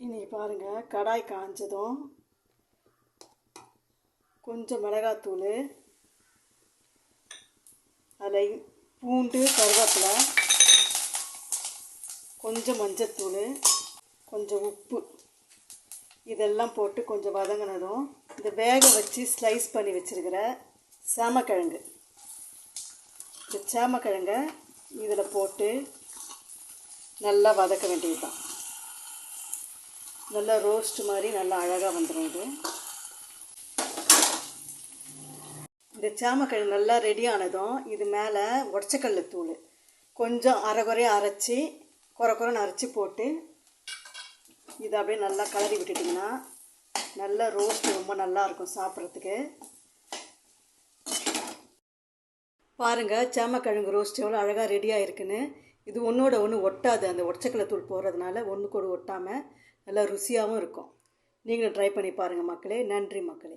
இன்றைக்கி பாருங்கள், கடாய் காஞ்சதும் கொஞ்சம் மிளகாத்தூள், அதில் பூண்டு, கருவேப்பிலை, கொஞ்சம் மஞ்சத்தூள், கொஞ்சம் உப்பு இதெல்லாம் போட்டு கொஞ்சம் வதங்கினதும் இந்த வேக வச்சு ஸ்லைஸ் பண்ணி வச்சுருக்கிற சேமக்கிழங்கு, இந்த சேமக்கிழங்கை இதில் போட்டு நல்லா வதக்க வேண்டியது தான். நல்லா ரோஸ்ட் மாதிரி நல்லா அழகாக வந்துடும். இந்த சேமக்கிழங்கு நல்லா ரெடி ஆனதும் இது மேலே உடச்சக்கடலை தூள் கொஞ்சம் அரைகுறையாக அரைச்சி குறைன்னு அரைச்சி போட்டு இதை அப்படியே நல்லா கலரி விட்டுட்டிங்கன்னா நல்லா ரோஸ்ட் ரொம்ப நல்லாயிருக்கும் சாப்பிட்றதுக்கு. பாருங்கள், சேமக்கிழங்கு ரோஸ்ட் எவ்வளோ அழகாக ரெடியாக இருக்குன்னு. இது ஒன்றோட ஒன்று ஒட்டாது, அந்த உடச்சக்கடலை தூள் போடுறதுனால ஒன்றுக்கு ஒரு ஒட்டாமல் நல்லா ருசியாகவும் இருக்கும். நீங்களும் ட்ரை பண்ணி பாருங்கள் மக்களே. நன்றி மக்களே.